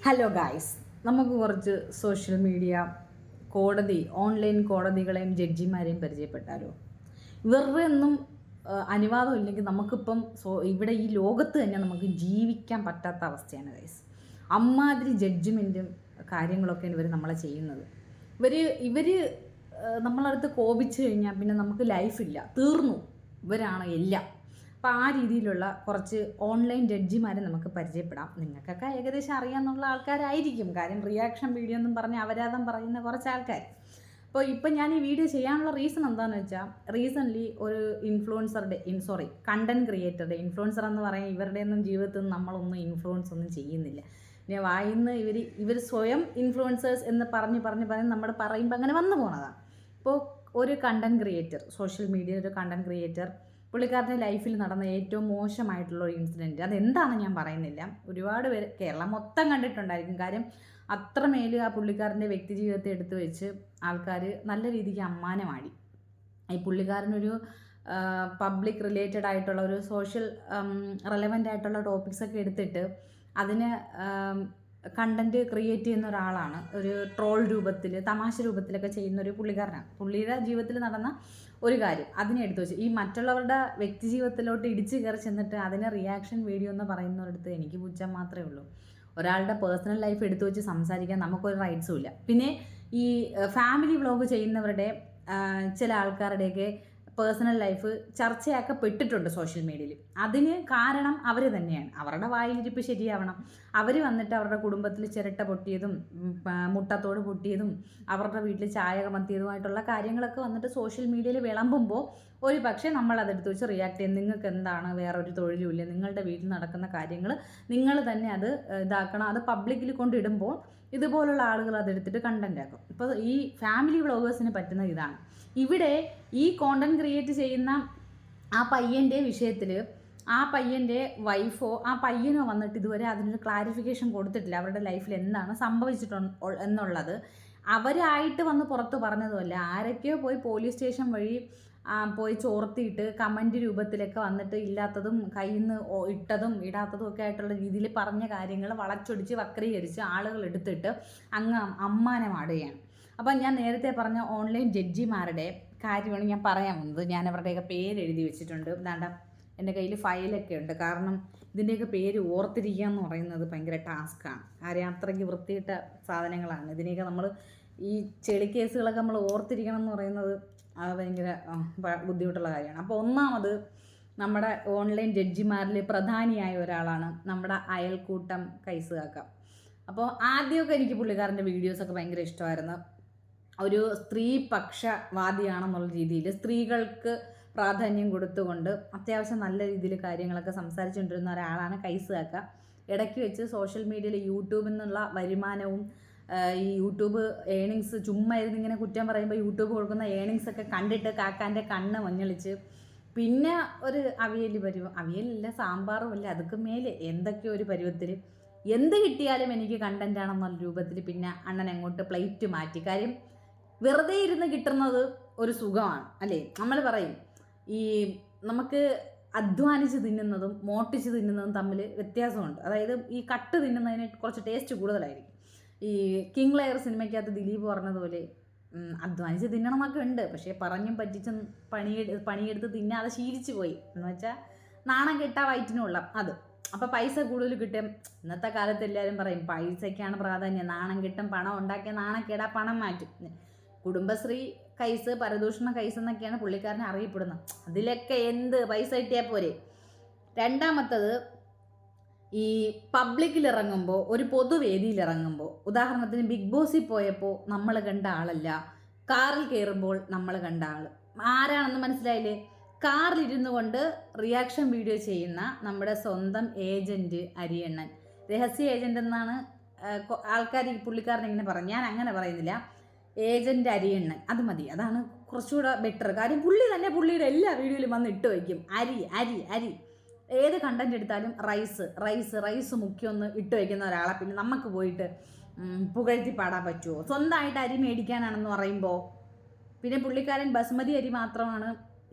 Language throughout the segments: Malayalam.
ഹലോ ഗായ്സ്, നമുക്ക് കുറച്ച് സോഷ്യൽ മീഡിയ ഓൺലൈൻ കോടതികളെയും ജഡ്ജിമാരെയും പരിചയപ്പെട്ടാലോ? ഇവരുടെ ഒന്നും അനുവാദം ഇല്ലെങ്കിൽ നമുക്കിപ്പം ഇവിടെ ഈ ലോകത്ത് തന്നെ നമുക്ക് ജീവിക്കാൻ പറ്റാത്ത അവസ്ഥയാണ് ഗൈസ്. അമ്മാതിരി ജഡ്ജ്മെൻറ്റും കാര്യങ്ങളൊക്കെയാണ് ഇവർ നമ്മളെ ചെയ്യുന്നത്. ഇവർ നമ്മളടുത്ത് കോപിച്ചു കഴിഞ്ഞാൽ പിന്നെ നമുക്ക് ലൈഫില്ല, തീർന്നു, ഇവരാണ് എല്ലാം. അപ്പോൾ ആ രീതിയിലുള്ള കുറച്ച് ഓൺലൈൻ ജഡ്ജിമാരെ നമുക്ക് പരിചയപ്പെടാം. നിങ്ങൾക്കൊക്കെ ഏകദേശം അറിയാമെന്നുള്ള ആൾക്കാരായിരിക്കും, കാര്യം റിയാക്ഷൻ വീഡിയോ എന്നും പറഞ്ഞ് അപരാധം പറയുന്ന കുറച്ച് ആൾക്കാർ. അപ്പോൾ ഇപ്പം ഞാൻ ഈ വീഡിയോ ചെയ്യാനുള്ള റീസൺ എന്താണെന്ന് വെച്ചാൽ, റീസെൻ്റ്ലി ഒരു കണ്ടൻറ് ക്രിയേറ്ററുടെ ഇൻഫ്ലുവൻസർ എന്ന് പറയുന്നത് ഇവരുടെ ഒന്നും ജീവിതത്തിൽ നിന്ന് നമ്മളൊന്നും ഇൻഫ്ലുവൻസ് ഒന്നും ചെയ്യുന്നില്ല. പിന്നെ വായിന്ന് ഇവർ സ്വയം ഇൻഫ്ലുവൻസേഴ്സ് എന്ന് പറഞ്ഞ് നമ്മൾ പറയുമ്പോൾ അങ്ങനെ വന്നു പോണതാണ്. ഇപ്പോൾ ഒരു കണ്ടൻറ് ക്രിയേറ്റർ, സോഷ്യൽ മീഡിയയിൽ ഒരു കണ്ടൻറ് ക്രിയേറ്റർ, പുള്ളിക്കാരൻ്റെ ലൈഫിൽ നടന്ന ഏറ്റവും മോശമായിട്ടുള്ള ഒരു ഇൻസിഡൻറ്റ്, അതെന്താണെന്ന് ഞാൻ പറയുന്നില്ല. ഒരുപാട് പേര് കേരളം മൊത്തം കണ്ടിട്ടുണ്ടായിരിക്കും. കാര്യം അത്രമേൽ ആ പുള്ളിക്കാരൻ്റെ വ്യക്തി ജീവിതത്തെ എടുത്തു വെച്ച് ആൾക്കാർ നല്ല രീതിക്ക് അമ്മാനമാടി. ഈ പുള്ളിക്കാരനൊരു പബ്ലിക് റിലേറ്റഡ് ആയിട്ടുള്ള ഒരു സോഷ്യൽ റെലവൻ്റ് ആയിട്ടുള്ള ടോപ്പിക്സൊക്കെ എടുത്തിട്ട് അതിന് കണ്ടൻറ്റ് ക്രിയേറ്റ് ചെയ്യുന്ന ഒരാളാണ്. ഒരു ട്രോൾ രൂപത്തിൽ, തമാശ രൂപത്തിലൊക്കെ ചെയ്യുന്ന ഒരു പുള്ളിക്കാരനാണ്. പുള്ളിയുടെ ജീവിതത്തിൽ നടന്ന ഒരു കാര്യം അതിനെ എടുത്തു വെച്ച് ഈ മറ്റുള്ളവരുടെ വ്യക്തി ജീവിതത്തിലോട്ട് ഇടിച്ച് കയറി ചെന്നിട്ട് അതിനെ റിയാക്ഷൻ വീഡിയോ എന്ന് പറയുന്നവരടുത്ത് എനിക്ക് പുച്ഛം മാത്രമേ ഉള്ളൂ. ഒരാളുടെ പേഴ്സണൽ ലൈഫ് എടുത്തു വെച്ച് സംസാരിക്കാൻ നമുക്കൊരു റൈറ്റ്സും ഇല്ല. പിന്നെ ഈ ഫാമിലി വ്ളോഗ് ചെയ്യുന്നവരുടെ ചില ആൾക്കാരുടെയൊക്കെ പേഴ്സണൽ ലൈഫ് ചർച്ചയാക്കപ്പെട്ടിട്ടുണ്ട് സോഷ്യൽ മീഡിയയിൽ. അതിന് കാരണം അവർ തന്നെയാണ്. അവരുടെ വായിലിരിപ്പ് ശരിയാവണം. അവർ വന്നിട്ട് അവരുടെ കുടുംബത്തിൽ ചിരട്ട പൊട്ടിയതും മുട്ടത്തോട് പൊട്ടിയതും അവരുടെ വീട്ടിൽ ചായ കമത്തിയതുമായിട്ടുള്ള കാര്യങ്ങളൊക്കെ വന്നിട്ട് സോഷ്യൽ മീഡിയയിൽ വിളമ്പുമ്പോൾ ഒരു പക്ഷേ നമ്മളതെടുത്ത് വെച്ച് റിയാക്ട് ചെയ്യും. നിങ്ങൾക്ക് എന്താണ്, വേറൊരു തൊഴിലുമില്ല, നിങ്ങളുടെ വീട്ടിൽ നടക്കുന്ന കാര്യങ്ങൾ നിങ്ങൾ തന്നെ അത് ഇതാക്കണം. അത് പബ്ലിക്കിൽ കൊണ്ടിടുമ്പോൾ ഇതുപോലുള്ള ആളുകൾ അതെടുത്തിട്ട് കണ്ടൻ്റ് ആക്കും. ഇപ്പോൾ ഈ ഫാമിലി വ്ളോഗേഴ്സിന് പറ്റുന്ന ഇതാണ്. ഇവിടെ ഈ കോണ്ടന്റ് ക്രിയേറ്റ് ചെയ്യുന്ന ആ പയ്യൻ്റെ വിഷയത്തിൽ ആ പയ്യൻ്റെ വൈഫോ ആ പയ്യനോ വന്നിട്ട് ഇതുവരെ അതിനൊരു ക്ലാരിഫിക്കേഷൻ കൊടുത്തിട്ടില്ല. അവരുടെ ലൈഫിൽ എന്താണ് എന്നുള്ളത് അവരായിട്ട് വന്ന് പുറത്ത് പറഞ്ഞതുമല്ല. ആരൊക്കെയോ പോയി പോലീസ് സ്റ്റേഷൻ വഴി പോയി ചോർത്തിയിട്ട് കമൻറ്റ് രൂപത്തിലൊക്കെ വന്നിട്ട് ഇല്ലാത്തതും കയ്യിൽ നിന്ന് ഇട്ടതും ഇടാത്തതും ഒക്കെ ആയിട്ടുള്ള രീതിയിൽ പറഞ്ഞ കാര്യങ്ങൾ വളച്ചൊടിച്ച് വക്രീകരിച്ച് ആളുകൾ എടുത്തിട്ട് അങ്ങ് അമ്മാനമാടുകയാണ്. അപ്പം ഞാൻ നേരത്തെ പറഞ്ഞ ഓൺലൈൻ ജഡ്ജിമാരുടെ കാര്യമാണ് ഞാൻ പറയാൻ വന്നത്. ഞാൻ അവരുടെയൊക്കെ പേര് എഴുതി വെച്ചിട്ടുണ്ട്. എന്താണ്ട എൻ്റെ കയ്യിൽ ഫയലൊക്കെ ഉണ്ട്. കാരണം ഇതിൻ്റെയൊക്കെ പേര് ഓർത്തിരിക്കുക എന്ന് പറയുന്നത് ഭയങ്കര ടാസ്ക്കാണ്. കാര്യം അത്രയ്ക്ക് വൃത്തിയിട്ട സാധനങ്ങളാണ്. ഇതിനെയൊക്കെ നമ്മൾ ഈ ചെളി കേസുകളൊക്കെ നമ്മൾ ഓർത്തിരിക്കണം എന്ന് പറയുന്നത് അത് ഭയങ്കര ബുദ്ധിമുട്ടുള്ള കാര്യമാണ്. അപ്പോൾ ഒന്നാമത് നമ്മുടെ ഓൺലൈൻ ജഡ്ജിമാരിൽ പ്രധാനിയായ ഒരാളാണ് നമ്മുടെ അയൽക്കൂട്ടം കൈസ് കാക്ക. അപ്പോൾ ആദ്യമൊക്കെ എനിക്ക് പുള്ളിക്കാരൻ്റെ വീഡിയോസൊക്കെ ഭയങ്കര ഇഷ്ടമായിരുന്നു. ഒരു സ്ത്രീപക്ഷവാദിയാണെന്നുള്ള രീതിയിൽ സ്ത്രീകൾക്ക് പ്രാധാന്യം കൊടുത്തുകൊണ്ട് അത്യാവശ്യം നല്ല രീതിയിൽ കാര്യങ്ങളൊക്കെ സംസാരിച്ചുകൊണ്ടിരുന്ന ഒരാളാണ് കൈസ് കാക്ക. ഇടയ്ക്ക് വെച്ച് സോഷ്യൽ മീഡിയയിൽ യൂട്യൂബിൽ നിന്നുള്ള വരുമാനവും ഈ യൂട്യൂബ് ഏണിങ്സ് ചുമ്മാ ഇരുന്ന് ഇങ്ങനെ കുറ്റം പറയുമ്പോൾ യൂട്യൂബ് കൊടുക്കുന്ന ഏണിങ്സൊക്കെ കണ്ടിട്ട് കാക്കാൻ്റെ കണ്ണ് മഞ്ഞളിച്ച് പിന്നെ ഒരു അവിയലില്ല സാമ്പാറും ഇല്ല അതൊക്കെ മേലെ എന്തൊക്കെയോ ഒരു പരുവത്തിൽ എന്ത് കിട്ടിയാലും എനിക്ക് കണ്ടൻ്റ് ആണെന്നുള്ള രൂപത്തിൽ പിന്നെ അണ്ണൻ അങ്ങോട്ട് പ്ലേറ്റ് മാറ്റി. കാര്യം വെറുതെ ഇരുന്ന് കിട്ടുന്നത് ഒരു സുഖമാണ് അല്ലേ? നമ്മൾ പറയും ഈ നമുക്ക് അധ്വാനിച്ച് തിന്നുന്നതും മോട്ടിച്ച് തിന്നുന്നതും തമ്മിൽ വ്യത്യാസമുണ്ട്. അതായത് ഈ കട്ട് തിന്നുന്നതിന് കുറച്ച് ടേസ്റ്റ് കൂടുതലായിരിക്കും. ഈ കിങ് ലെയർ സിനിമയ്ക്കകത്ത് ദിലീപ് പറഞ്ഞതുപോലെ അധ്വാനിച്ച് തിന്നണമെന്നൊക്കെ ഉണ്ട്, പക്ഷേ പറഞ്ഞും പറ്റിച്ചും പണിയെടുത്ത് തിന്നാതെ ശീലിച്ചു പോയി എന്ന് വെച്ചാൽ നാണം കെട്ടാ വയറ്റിനുള്ള അത്. അപ്പോൾ പൈസ കൂടുതൽ കിട്ടും. ഇന്നത്തെ കാലത്ത് എല്ലാവരും പറയും പൈസയ്ക്കാണ് പ്രാധാന്യം, നാണം കിട്ടും, പണം ഉണ്ടാക്കിയ നാണക്കേടാ പണം മാറ്റും. കുടുംബശ്രീ കൈസ്, പരദൂഷണ കൈസ് എന്നൊക്കെയാണ് പുള്ളിക്കാരനെ അറിയപ്പെടുന്നത്. അതിലൊക്കെ എന്ത് പൈസ കിട്ടിയാൽ പോരെ. രണ്ടാമത്തത് ഈ പബ്ലിക്കിൽ ഇറങ്ങുമ്പോൾ, ഒരു പൊതുവേദിയിൽ ഇറങ്ങുമ്പോൾ, ഉദാഹരണത്തിന് ബിഗ് ബോസിൽ പോയപ്പോൾ നമ്മൾ കണ്ട ആളല്ല കാറിൽ കയറുമ്പോൾ നമ്മൾ കണ്ട ആൾ. ആരാണെന്ന് മനസ്സിലായില്ലേ? കാറിലിരുന്നു കൊണ്ട് റിയാക്ഷൻ വീഡിയോ ചെയ്യുന്ന നമ്മുടെ സ്വന്തം ഏജൻറ്റ് അരിയണ്ണൻ. രഹസ്യ ഏജൻ്റ് എന്നാണ് ആൾക്കാർ ഈ പുള്ളിക്കാരൻ ഇങ്ങനെ പറയും. ഞാൻ അങ്ങനെ പറയുന്നില്ല, ഏജൻറ്റ് അരിയണ്ണൻ അത് മതി, അതാണ് കുറച്ചുകൂടെ ബെറ്റർ. കാര്യം പുള്ളി തന്നെ പുള്ളിയുടെ എല്ലാ വീഡിയോയിലും വന്ന് ഇട്ട് വയ്ക്കും അരി അരി അരി. ഏത് കണ്ടൻറ് എടുത്താലും റൈസ് മുഖ്യമൊന്ന് ഇട്ട് വയ്ക്കുന്ന ഒരാളെ പിന്നെ നമുക്ക് പോയിട്ട് പുകഴ്ത്തി പാടാൻ പറ്റുമോ? സ്വന്തമായിട്ട് അരി മേടിക്കാനാണെന്ന് പറയുമ്പോൾ പിന്നെ പുള്ളിക്കാരൻ ബസ്മതി അരി മാത്രമാണ്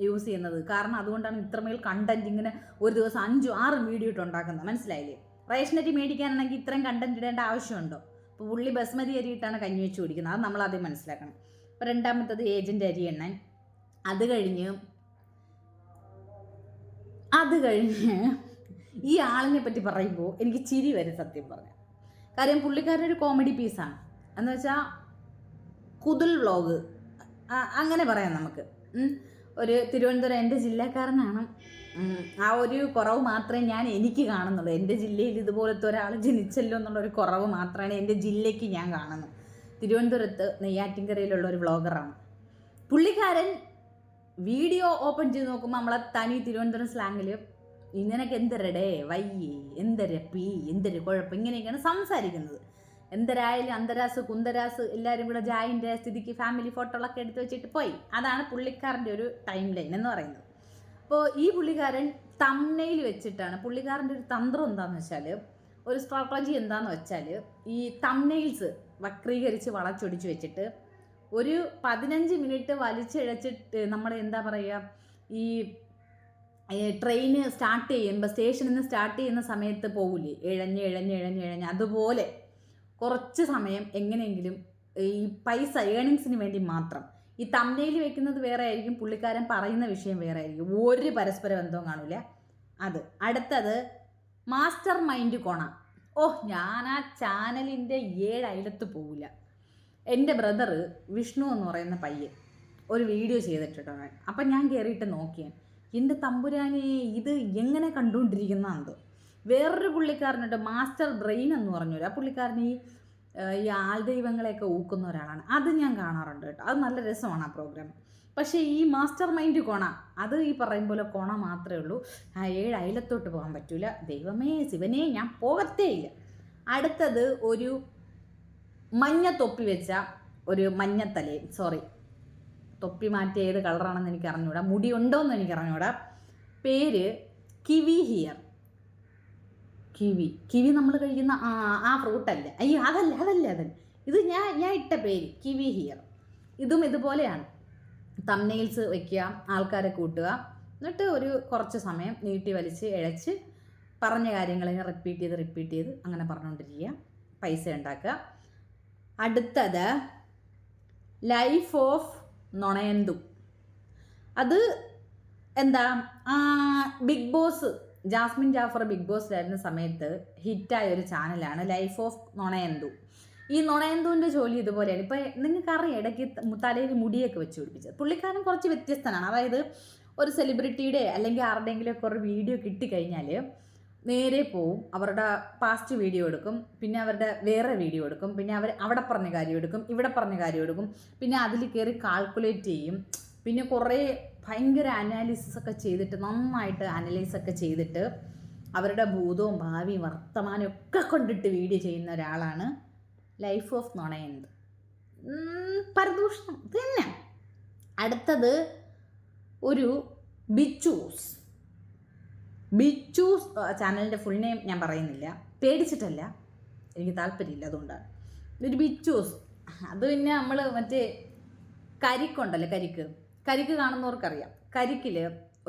യൂസ് ചെയ്യുന്നത്. കാരണം അതുകൊണ്ടാണ് ഇത്രമേൽ കണ്ടൻറ് ഇങ്ങനെ ഒരു ദിവസം 5-6 വീഡിയോ ഇട്ട് ഉണ്ടാക്കുന്നത്. മനസ്സിലായില്ലേ? റേഷനരി മേടിക്കാനാണെങ്കിൽ ഇത്രയും കണ്ടന്റ് ഇടേണ്ട ആവശ്യമുണ്ടോ? ഇപ്പോൾ പുള്ളി ബസ്മതി അരി ഇട്ടാണ് കഞ്ഞി വെച്ച് കുടിക്കുന്നത്. അത് നമ്മളാദ്യം മനസ്സിലാക്കണം. അപ്പോൾ രണ്ടാമത്തത് ഏജൻറ്റ് അരി എണ്ണൻ. അത് കഴിഞ്ഞ് ഈ ആളിനെ പറ്റി പറയുമ്പോൾ എനിക്ക് ചിരി വരും സത്യം പറഞ്ഞാൽ. കാര്യം പുള്ളിക്കാരനൊരു കോമഡി പീസാണ്. എന്ന് വെച്ചാൽ കുതുൽ വ്ളോഗ് അങ്ങനെ പറയാം നമുക്ക്. ഒരു തിരുവനന്തപുരം എൻ്റെ ജില്ലക്കാരനാണ്. ആ ഒരു കുറവ് മാത്രമേ എനിക്ക് കാണുന്നുള്ളൂ. എൻ്റെ ജില്ലയിൽ ഇതുപോലത്തെ ഒരാൾ ജനിച്ചല്ലോ എന്നുള്ളൊരു കുറവ് മാത്രമാണ് എൻ്റെ ജില്ലയ്ക്ക് ഞാൻ കാണുന്നത്. തിരുവനന്തപുരത്ത് നെയ്യാറ്റിൻകരയിലുള്ള ഒരു വ്ളോഗറാണ് പുള്ളിക്കാരൻ. വീഡിയോ ഓപ്പൺ ചെയ്ത് നോക്കുമ്പോൾ നമ്മളെ തനി തിരുവനന്തപുരം സ്ലാങ്ങിൽ ഇങ്ങനെയൊക്കെ എന്തരടേ വയ്യേ എന്തരപ്പി എന്തൊരു കുഴപ്പം ഇങ്ങനെയൊക്കെയാണ് സംസാരിക്കുന്നത്. എന്തരായാലും അന്തരാസ് കുന്തരാസ് എല്ലാവരും കൂടെ ജായിൻ്റെ സ്ഥിതിക്ക് ഫാമിലി ഫോട്ടോകളൊക്കെ എടുത്ത് വെച്ചിട്ട് പോയി. അതാണ് പുള്ളിക്കാരൻ്റെ ഒരു ടൈം ലൈൻ എന്ന് പറയുന്നത്. അപ്പോൾ ഈ പുള്ളിക്കാരൻ തംബ്നെയിൽ വെച്ചിട്ടാണ്. പുള്ളിക്കാരൻ്റെ ഒരു തന്ത്രം എന്താണെന്ന് വെച്ചാൽ, ഒരു സ്ട്രാറ്റജി എന്താണെന്ന് വെച്ചാൽ, ഈ തംബ്നെയിൽസ് വക്രീകരിച്ച് വളച്ചൊടിച്ച് വെച്ചിട്ട് ഒരു 15 മിനിറ്റ് വലിച്ചിഴച്ചിട്ട് നമ്മുടെ എന്താ പറയുക, ഈ ട്രെയിന് സ്റ്റാർട്ട് ചെയ്യുമ്പോൾ സ്റ്റേഷനിൽ നിന്ന് സ്റ്റാർട്ട് ചെയ്യുന്ന സമയത്ത് പോകില്ലേ ഇഴഞ്ഞ് അതുപോലെ കുറച്ച് സമയം എങ്ങനെയെങ്കിലും ഈ പൈസ ഏണിങ്സിന് വേണ്ടി മാത്രം. ഈ തംബ്നെയിൽ വെക്കുന്നത് വേറെ ആയിരിക്കും, പുള്ളിക്കാരൻ പറയുന്ന വിഷയം വേറെ ആയിരിക്കും. ഒരു പരസ്പര ബന്ധവും കാണില്ല. അത് അടുത്തത് മാസ്റ്റർ മൈൻഡ് കോണ. ഞാൻ ആ ചാനലിൻ്റെ 7 അയലത്ത് പോവില്ല. എൻ്റെ ബ്രദർ വിഷ്ണു എന്ന് പറയുന്ന പയ്യൻ ഒരു വീഡിയോ ചെയ്തിട്ടുണ്ട്. അപ്പം ഞാൻ കയറിയിട്ട് നോക്കിയാൽ എൻ്റെ തമ്പുരാനെ ഇത് എങ്ങനെ കണ്ടുകൊണ്ടിരിക്കുന്നതാണത്. വേറൊരു പുള്ളിക്കാരനുണ്ട് മാസ്റ്റർ ബ്രെയിൻ എന്ന് പറഞ്ഞൊരു. ആ പുള്ളിക്കാരൻ ഈ ആൾദൈവങ്ങളെയൊക്കെ ഊക്കുന്ന ഒരാളാണ്. അത് ഞാൻ കാണാറുണ്ട് കേട്ടോ. അത് നല്ല രസമാണ് ആ പ്രോഗ്രാം. പക്ഷേ ഈ മാസ്റ്റർ മൈൻഡ് കോണ അത് ഈ പറയും പോലെ കോണ മാത്രമേ ഉള്ളൂ. 7 അയലത്തോട്ട് പോകാൻ പറ്റില്ല. ദൈവമേ ശിവനെ ഞാൻ പോകത്തേ ഇല്ല. അടുത്തത് ഒരു മഞ്ഞ തൊപ്പി വെച്ച ഒരു മഞ്ഞത്തലയും, തൊപ്പി മാറ്റി ഏത് കളറാണെന്ന് എനിക്ക് അറിഞ്ഞൂടാ, മുടി ഉണ്ടോയെന്ന് എനിക്ക് അറിഞ്ഞൂടാ. പേര് കിവി ഹിയർ. കിവി നമ്മൾ കഴിക്കുന്ന ആ ഫ്രൂട്ടല്ല, അയ്യോ അതല്ല ഇത് ഞാൻ ഇട്ട പേര് കിവി ഹിയർ. ഇതും ഇതുപോലെയാണ്. തംബ്നെയിൽസ് വയ്ക്കുക, ആൾക്കാരെ കൂട്ടുക, എന്നിട്ട് ഒരു കുറച്ച് സമയം നീട്ടി വലിച്ച് ഇഴച്ച് പറഞ്ഞ കാര്യങ്ങളിങ്ങനെ റിപ്പീറ്റ് ചെയ്ത് അങ്ങനെ പറഞ്ഞുകൊണ്ടിരിക്കുക, പൈസ ഉണ്ടാക്കുക. അടുത്തത് ലൈഫ് ഓഫ് നൊണയന്തു. അത് എന്താ, Bigg Boss Jasmin Jaffar Bigg ബോസിലായിരുന്ന സമയത്ത് ഹിറ്റായ ഒരു ചാനലാണ് ലൈഫ് ഓഫ് നൊണയന്തു. ഈ നൊണയന്തുവിൻ്റെ ജോലി ഇതുപോലെയാണ്. ഇപ്പോൾ നിങ്ങൾക്കറിയാം, ഇടയ്ക്ക് തലയിൽ മുടിയൊക്കെ വെച്ച് പിടിപ്പിച്ചത്. പുള്ളിക്കാരൻ കുറച്ച് വ്യത്യസ്തനാണ്. അതായത് ഒരു സെലിബ്രിറ്റിയുടെ അല്ലെങ്കിൽ ആരുടെയെങ്കിലുമൊക്കെ ഒരു വീഡിയോ കിട്ടിക്കഴിഞ്ഞാൽ നേരെ പോവും, അവരുടെ പാസ്റ്റ് വീഡിയോ എടുക്കും, പിന്നെ അവരുടെ വേറെ വീഡിയോ എടുക്കും, പിന്നെ അവിടെ പറഞ്ഞ കാര്യം എടുക്കും, ഇവിടെ പറഞ്ഞ കാര്യം എടുക്കും, പിന്നെ അതിൽ കയറി കാൽക്കുലേറ്റ് ചെയ്യും, പിന്നെ കുറേ ഭയങ്കര അനാലിസിസൊക്കെ ചെയ്തിട്ട് നന്നായിട്ട് അനലൈസൊക്കെ ചെയ്തിട്ട് അവരുടെ ഭൂതവും ഭാവിയും വർത്തമാനവും ഒക്കെ കൊണ്ടിട്ട് വീഡിയോ ചെയ്യുന്ന ഒരാളാണ് ലൈഫ് ഓഫ് നൊണയന്ത്. പരദൂഷണം തന്നെ. അടുത്തത് ഒരു ബിച്ചൂസ് ചാനലിൻ്റെ ഫുൾ നെയിം ഞാൻ പറയുന്നില്ല, പേടിച്ചിട്ടല്ല, എനിക്ക് താല്പര്യമില്ല, അതുകൊണ്ടാണ്. ഒരു ബിച്ചൂസ്. അത് പിന്നെ നമ്മൾ മറ്റേ കരിക്കുണ്ടല്ലോ, കരിക്ക് കാണുന്നവർക്കറിയാം. കരിക്കിൽ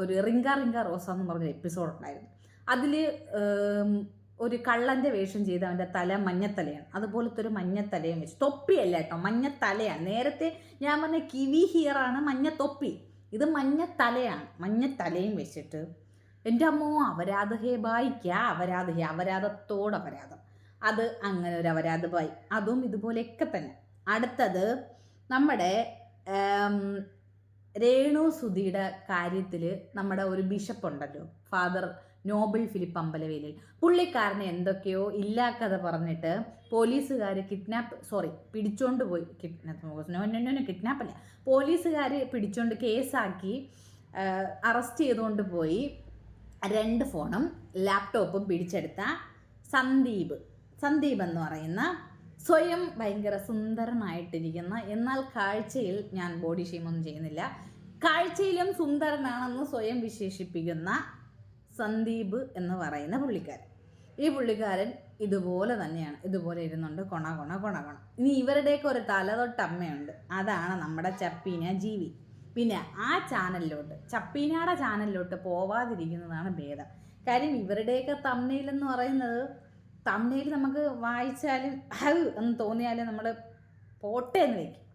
ഒരു റിങ്ക റോസ എന്ന് പറഞ്ഞൊരു എപ്പിസോഡ് ഉണ്ടായിരുന്നു. അതിൽ ഒരു കള്ളൻ്റെ വേഷം ചെയ്ത് അവൻ്റെ തല മഞ്ഞത്തലയാണ്. അതുപോലത്തെ ഒരു മഞ്ഞത്തലയും വെച്ച്, തൊപ്പിയല്ല കേട്ടോ, മഞ്ഞത്തലയാണ്. നേരത്തെ ഞാൻ പറഞ്ഞ കിവി ഹിയറാണ് മഞ്ഞത്തൊപ്പി, ഇത് മഞ്ഞത്തലയാണ്. മഞ്ഞത്തലയും വെച്ചിട്ട് എൻ്റെ അമ്മോ അപരാധ ഹേ ബായ് ക്യാ അപരാധ ഹേ, അപരാധത്തോട് അപരാധം. അത് അങ്ങനെ ഒരു അപരാധ ബായ്, അതും ഇതുപോലെയൊക്കെ തന്നെ. അടുത്തത് നമ്മുടെ രേണു സുധിയുടെ കാര്യത്തിൽ നമ്മുടെ ഒരു ബിഷപ്പ് ഉണ്ടല്ലോ, ഫാദർ നോബിൾ ഫിലിപ്പ് അമ്പലവേലിൽ. പുള്ളിക്കാരനെ എന്തൊക്കെയോ ഇല്ലാക്കഥ പറഞ്ഞിട്ട് പോലീസുകാർ പിടിച്ചോണ്ട് പോയി. കിഡ്നാപ്പല്ല, പോലീസുകാർ പിടിച്ചോണ്ട് കേസാക്കി അറസ്റ്റ് ചെയ്തുകൊണ്ട് പോയി 2 ഫോണും ലാപ്ടോപ്പും പിടിച്ചെടുത്ത സന്ദീപ് എന്ന് പറയുന്ന സ്വയം ഭയങ്കര സുന്ദരനായിട്ടിരിക്കുന്ന, എന്നാൽ കാഴ്ചയിൽ ഞാൻ ബോഡി ഷെയ്മൊന്നും ചെയ്യുന്നില്ല, കാഴ്ചയിലും സുന്ദരനാണെന്ന് സ്വയം വിശേഷിപ്പിക്കുന്ന സന്ദീപ് എന്ന് പറയുന്ന പുള്ളിക്കാരൻ. ഈ പുള്ളിക്കാരൻ ഇതുപോലെ തന്നെയാണ്, ഇതുപോലെ ഇരുന്നുണ്ട് കൊണ. ഇനി ഇവരുടെയൊക്കെ ഒരു തലതൊട്ടമ്മയുണ്ട്, അതാണ് നമ്മുടെ ചപ്പീന ജീവി. പിന്നെ ആ ചാനലിലോട്ട്, ചപ്പീനയുടെ ചാനലിലോട്ട് പോവാതിരിക്കുന്നതാണ് ഭേദം. കാര്യം ഇവരുടെയൊക്കെ തംബ്നെയിൽ എന്ന് പറയുന്നത് തംബ്നെയിൽ നമുക്ക് വായിച്ചാലും എന്ന് തോന്നിയാലും നമ്മൾ പോട്ടെ എന്ന് വയ്ക്കും.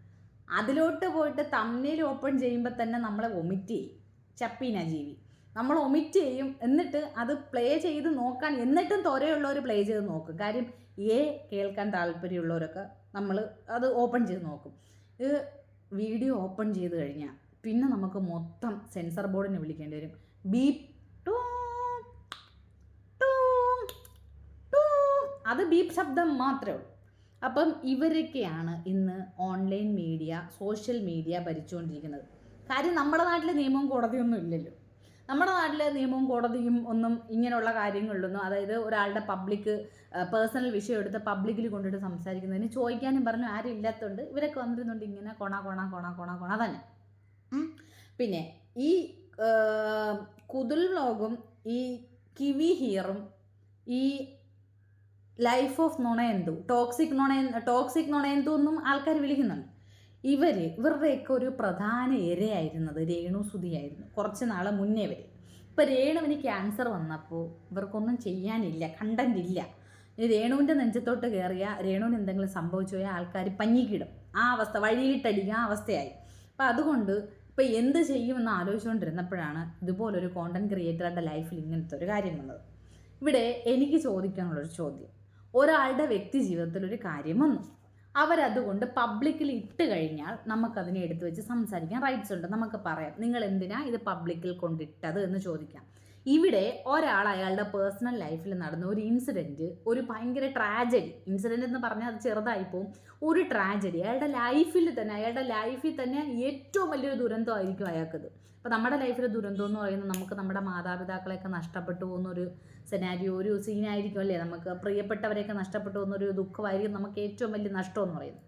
അതിലോട്ട് പോയിട്ട് തംബ്നെയിൽ ഓപ്പൺ ചെയ്യുമ്പോൾ തന്നെ നമ്മളെ ഒമിറ്റ് ചെയ്യും. ചപ്പീന ജീവി നമ്മൾ ഒമിറ്റ് ചെയ്യും. എന്നിട്ട് അത് പ്ലേ ചെയ്ത് നോക്കാൻ, എന്നിട്ടും ത്വരയുള്ളവർ പ്ലേ ചെയ്ത് നോക്കും. കാര്യം കേൾക്കാൻ താല്പര്യമുള്ളവരൊക്കെ നമ്മൾ അത് ഓപ്പൺ ചെയ്ത് നോക്കും. ഇത് വീഡിയോ ഓപ്പൺ ചെയ്ത് കഴിഞ്ഞാൽ പിന്നെ നമുക്ക് മൊത്തം സെൻസർ ബോർഡിനെ വിളിക്കേണ്ടി വരും. ബീപ്പ് ടൂ ടൂ ടൂ, അത് ബീപ്പ് ശബ്ദം മാത്രമേ ഉള്ളൂ. അപ്പം ഇവരൊക്കെയാണ് ഇന്ന് ഓൺലൈൻ മീഡിയ, സോഷ്യൽ മീഡിയ ഭരിച്ചുകൊണ്ടിരിക്കുന്നത്. കാര്യം നമ്മുടെ നാട്ടിൽ നിയമവും കോടതിയൊന്നും ഇല്ലല്ലോ. നമ്മുടെ നാട്ടിൽ നിയമവും കോടതിയും ഒന്നും ഇങ്ങനെയുള്ള കാര്യങ്ങളിലൊന്നും, അതായത് ഒരാളുടെ പേഴ്സണൽ വിഷയം എടുത്ത് പബ്ലിക്കിൽ കൊണ്ടിട്ട് സംസാരിക്കുന്നതിന് ചോദിക്കാനും പറഞ്ഞു ആരും ഇല്ലാത്തതുകൊണ്ട് ഇവരൊക്കെ വന്നിരുന്നുണ്ട് ഇങ്ങനെ കൊണ തന്നെ. പിന്നെ ഈ കുതുൽ വ്ലോഗും ഈ കിവി ഹിയറും ഈ ലൈഫ് ഓഫ് നുണയന്തു, ടോക്സിക് നുണയന്തു എന്നും ആൾക്കാർ വിളിക്കുന്നുണ്ട്. ഇവരുടെയൊക്കെ ഒരു പ്രധാന ഇരയായിരുന്നത് രേണുസുധിയായിരുന്നു കുറച്ച് നാൾ മുന്നേ വരെ. ഇപ്പോൾ രേണുവിന് ക്യാൻസർ വന്നപ്പോൾ ഇവർക്കൊന്നും ചെയ്യാനില്ല, കണ്ടന്റ് ഇല്ല. രേണുവിൻ്റെ നെഞ്ചത്തോട്ട് കയറിയ രേണുവിന് എന്തെങ്കിലും സംഭവിച്ചു പോയാൽ ആൾക്കാർ പഞ്ഞിക്കിടും, ആ അവസ്ഥ, വഴിയിലിട്ടടിക്കുക ആ അവസ്ഥയായി. അപ്പോൾ അതുകൊണ്ട് ഇപ്പോൾ എന്ത് ചെയ്യുമെന്ന് ആലോചിച്ചുകൊണ്ടിരുന്നപ്പോഴാണ് ഇതുപോലൊരു കോണ്ടന്റ് ക്രിയേറ്ററുടെ ലൈഫിൽ ഇങ്ങനത്തെ ഒരു കാര്യം വന്നത്. ഇവിടെ എനിക്ക് ചോദിക്കാനുള്ളൊരു ചോദ്യം, ഒരാളുടെ വ്യക്തി ജീവിതത്തിൽ ഒരു കാര്യം വന്നു, അവരതുകൊണ്ട് പബ്ലിക്കിൽ ഇട്ട് കഴിഞ്ഞാൽ നമുക്കതിനെ എടുത്തു വെച്ച് സംസാരിക്കാൻ റൈറ്റ്സ് ഉണ്ട്. നമുക്ക് പറയാം നിങ്ങൾ എന്തിനാ ഇത് പബ്ലിക്കിൽ കൊണ്ടിട്ടത് എന്ന് ചോദിക്കാം. ഇവിടെ ഒരാൾ അയാളുടെ പേഴ്സണൽ ലൈഫിൽ നടന്ന ഒരു ഇൻസിഡൻറ്റ്, ഒരു ഭയങ്കര ട്രാജഡി, ഇൻസിഡൻറ്റ് എന്ന് പറഞ്ഞാൽ അത് ചെറുതായിപ്പോവും, ഒരു ട്രാജഡി അയാളുടെ ലൈഫിൽ തന്നെ ഏറ്റവും വലിയൊരു ദുരന്തമായിരിക്കും അയാൾക്കത്. ഇപ്പോൾ നമ്മുടെ ലൈഫിലെ ദുരന്തം എന്ന് പറയുന്നത് നമുക്ക് നമ്മുടെ മാതാപിതാക്കളെയൊക്കെ നഷ്ടപ്പെട്ടു പോകുന്നൊരു സെനാരിയോ, ഒരു സീനായിരിക്കും അല്ലേ. നമുക്ക് പ്രിയപ്പെട്ടവരെയൊക്കെ നഷ്ടപ്പെട്ടു പോകുന്നൊരു ദുഃഖമായിരിക്കും നമുക്ക് ഏറ്റവും വലിയ നഷ്ടം എന്ന് പറയുന്നത്.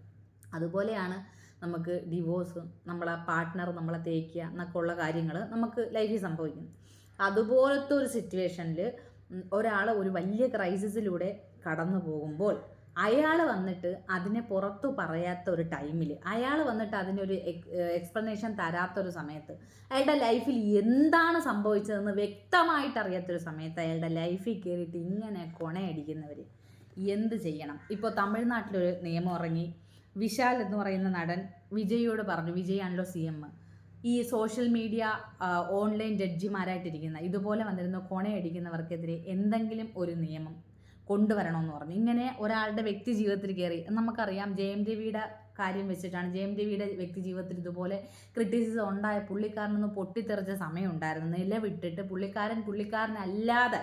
അതുപോലെയാണ് നമുക്ക് ഡിവോഴ്സ്, നമ്മളെ പാർട്ട്ണർ നമ്മളെ തേക്കുക എന്നൊക്കെ ഉള്ള കാര്യങ്ങൾ നമുക്ക് ലൈഫിൽ സംഭവിക്കുന്നു. അതുപോലത്തെ ഒരു സിറ്റുവേഷനിൽ ഒരാൾ ഒരു വലിയ ക്രൈസിസിലൂടെ കടന്നു പോകുമ്പോൾ അയാൾ വന്നിട്ട് അതിനെ പുറത്തു പറയാത്ത ഒരു ടൈമിൽ, അയാൾ വന്നിട്ട് അതിനൊരു എക്സ്പ്ലനേഷൻ തരാത്തൊരു സമയത്ത്, അയാളുടെ ലൈഫിൽ എന്താണ് സംഭവിച്ചതെന്ന് വ്യക്തമായിട്ട് അറിയാത്തൊരു സമയത്ത് അയാളുടെ ലൈഫിൽ കയറിയിട്ട് ഇങ്ങനെ കൊണയടിക്കുന്നവർ എന്ത് ചെയ്യണം? ഇപ്പോൾ തമിഴ്നാട്ടിലൊരു നിയമം ഇറങ്ങി. വിശാൽ എന്ന് പറയുന്ന നടൻ വിജയോട് പറഞ്ഞു, വിജയാണല്ലോ CM, ഈ സോഷ്യൽ മീഡിയ ഓൺലൈൻ ജഡ്ജിമാരായിട്ടിരിക്കുന്ന ഇതുപോലെ വന്നിരുന്ന കൊണയടിക്കുന്നവർക്കെതിരെ എന്തെങ്കിലും ഒരു നിയമം കൊണ്ടുവരണമെന്ന് പറഞ്ഞു. ഇങ്ങനെ ഒരാളുടെ വ്യക്തി ജീവിതത്തിൽ കയറി, നമുക്കറിയാം ജയം രവിയുടെ കാര്യം വെച്ചിട്ടാണ്. ജയം രവിയുടെ വ്യക്തി ജീവിതത്തിൽ ഇതുപോലെ ക്രിറ്റിസിസം ഉണ്ടായ പുള്ളിക്കാരനൊന്ന് പൊട്ടിത്തെറിച്ച സമയം ഉണ്ടായിരുന്നു. നിലവിട്ടിട്ട് പുള്ളിക്കാരനല്ലാതെ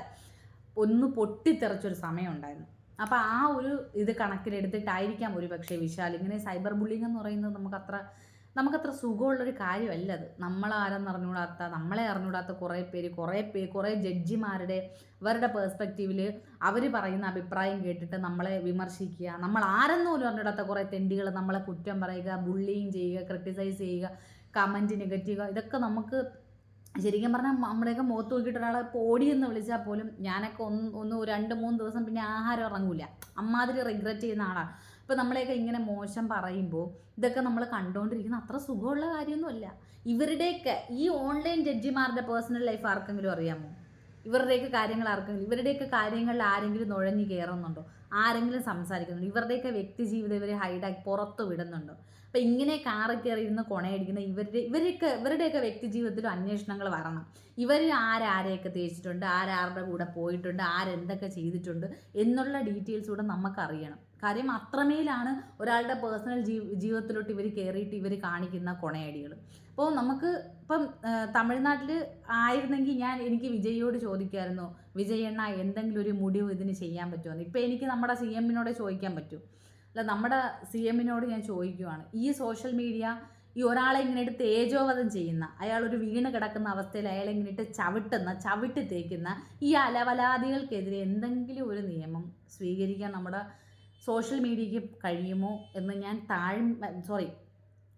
ഒന്ന് പൊട്ടിത്തെറിച്ചൊരു സമയം ഉണ്ടായിരുന്നു. അപ്പോൾ ആ ഒരു ഇത് കണക്കിലെടുത്തിട്ടായിരിക്കാം ഒരു പക്ഷേ വിശാൽ ഇങ്ങനെ സൈബർ ബുള്ളിങ് എന്ന് പറയുന്നത് നമുക്കത്ര സുഖമുള്ളൊരു കാര്യമല്ല അത്. നമ്മളെ അറിഞ്ഞുകൂടാത്ത കുറേ ജഡ്ജിമാരുടെ അവരുടെ പേഴ്സ്പെക്റ്റീവിൽ അവർ പറയുന്ന അഭിപ്രായം കേട്ടിട്ട് നമ്മളെ വിമർശിക്കുക, നമ്മൾ ആരെന്ന് പോലും അറിഞ്ഞൂടാത്ത കുറേ തെണ്ടികൾ നമ്മളെ കുറ്റം പറയുക, ബുള്ളിങ് ചെയ്യുക, ക്രിട്ടിസൈസ് ചെയ്യുക, കമൻറ്റ് നെഗറ്റീവ്, ഇതൊക്കെ നമുക്ക് ശരിക്കും പറഞ്ഞാൽ നമ്മുടെയൊക്കെ മുഖത്ത് നോക്കിയിട്ട് ഒരാളെ പോടിയെന്ന് വിളിച്ചാൽ പോലും ഞാനൊക്കെ ഒന്ന് 2-3 ദിവസം പിന്നെ ആഹാരം ഇറങ്ങൂല, അമ്മാതിരി റിഗ്രറ്റ് ചെയ്യുന്ന ആളാണ്. അപ്പോൾ നമ്മളെയൊക്കെ ഇങ്ങനെ മോശം പറയുമ്പോൾ ഇതൊക്കെ നമ്മൾ കണ്ടുകൊണ്ടിരിക്കുന്ന അത്ര സുഖമുള്ള കാര്യമൊന്നുമല്ല. ഇവരുടെയൊക്കെ ഈ ഓൺലൈൻ ജഡ്ജിമാരുടെ പേഴ്സണൽ ലൈഫ് ആർക്കെങ്കിലും അറിയാമോ? ഇവരുടെയൊക്കെ കാര്യങ്ങളിൽ ആരെങ്കിലും നുഴഞ്ഞു കയറുന്നുണ്ടോ? ആരെങ്കിലും സംസാരിക്കുന്നുണ്ടോ? ഇവരുടെയൊക്കെ വ്യക്തി ജീവിതം ഇവരെ ഹൈഡാക്കി പുറത്ത് വിടുന്നുണ്ടോ? അപ്പം ഇങ്ങനെ കാറി കയറി ഇരുന്ന് കൊണയടിക്കുന്ന ഇവരുടെയൊക്കെ വ്യക്തി ജീവിതത്തിലും അന്വേഷണങ്ങൾ വരണം. ഇവർ ആരെയൊക്കെ തേച്ചിട്ടുണ്ട്, ആരുടെ കൂടെ പോയിട്ടുണ്ട്, ആരെന്തൊക്കെ ചെയ്തിട്ടുണ്ട് എന്നുള്ള ഡീറ്റെയിൽസ് കൂടെ നമുക്കറിയണം. കാര്യം അത്രമേലാണ് ഒരാളുടെ പേഴ്സണൽ ജീവിതത്തിലോട്ട് ഇവർ കയറിയിട്ട് ഇവർ കാണിക്കുന്ന കൊണയടികൾ. അപ്പോൾ ഇപ്പം തമിഴ്നാട്ടിൽ ആയിരുന്നെങ്കിൽ എനിക്ക് വിജയോട് ചോദിക്കുമായിരുന്നു, വിജയണ്ണ എന്തെങ്കിലും ഒരു മുടിവ് ഇതിന് ചെയ്യാൻ പറ്റുമെന്ന്. ഇപ്പം എനിക്ക് നമ്മുടെ CM-നോട് ചോദിക്കാൻ പറ്റും. നമ്മുടെ CM-നോട് ഞാൻ ചോദിക്കുവാണ്, ഈ സോഷ്യൽ മീഡിയ ഈ ഒരാളെ ഇങ്ങനെയിട്ട് തേജോവധം ചെയ്യുന്ന, അയാളൊരു വീണ് കിടക്കുന്ന അവസ്ഥയിൽ അയാളെ ഇങ്ങനെയിട്ട് ചവിട്ടി തേക്കുന്ന ഈ അലവലാദികൾക്കെതിരെ എന്തെങ്കിലും ഒരു നിയമം സ്വീകരിക്കാൻ നമ്മുടെ സോഷ്യൽ മീഡിയയ്ക്ക് കഴിയുമോ എന്ന് ഞാൻ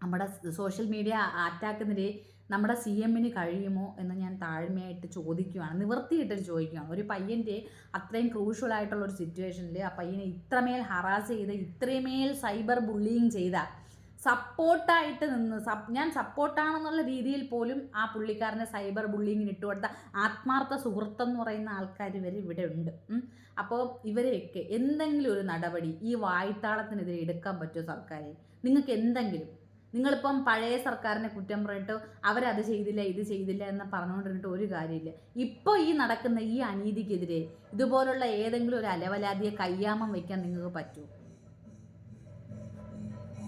നമ്മുടെ സോഷ്യൽ മീഡിയ അറ്റാക്കിനെതിരെ നമ്മുടെ CM-ന് കഴിയുമോ എന്ന് ഞാൻ താഴ്മയായിട്ട് ചോദിക്കുകയാണ്, നിവർത്തിയിട്ടൊരു ചോദിക്കുകയാണ്. ഒരു പയ്യൻ്റെ അത്രയും ക്രൂഷ്യലായിട്ടുള്ളൊരു സിറ്റുവേഷനിൽ ആ പയ്യനെ ഇത്രമേൽ ഹറാസ് ചെയ്ത്, ഇത്രമേൽ സൈബർ ബുള്ളിങ് ചെയ്ത, സപ്പോർട്ടായിട്ട് നിന്ന് ഞാൻ സപ്പോർട്ടാണെന്നുള്ള രീതിയിൽ പോലും ആ പുള്ളിക്കാരനെ സൈബർ ബുള്ളിങ്ങിന് ഇട്ടുകൊടുത്ത ആത്മാർത്ഥ സുഹൃത്തെന്ന് പറയുന്ന ആൾക്കാർ വരെ ഇവിടെ ഉണ്ട്. അപ്പോൾ ഇവരെയൊക്കെ എന്തെങ്കിലും ഒരു നടപടി ഈ വായ്ത്താളത്തിനെതിരെ എടുക്കാൻ പറ്റുമോ സർക്കാരെ? നിങ്ങൾക്ക് എന്തെങ്കിലും, നിങ്ങളിപ്പം പഴയ സർക്കാരിനെ കുറ്റം പറഞ്ഞിട്ട് അവരത് ചെയ്തില്ല ഇത് ചെയ്തില്ല എന്ന് പറഞ്ഞുകൊണ്ടിരുന്നിട്ട് ഒരു കാര്യമില്ല. ഇപ്പോൾ ഈ നടക്കുന്ന ഈ അനീതിക്കെതിരെ ഇതുപോലുള്ള ഏതെങ്കിലും ഒരു അലവലാതിയെ കയ്യാമം വയ്ക്കാൻ നിങ്ങൾക്ക് പറ്റുമോ?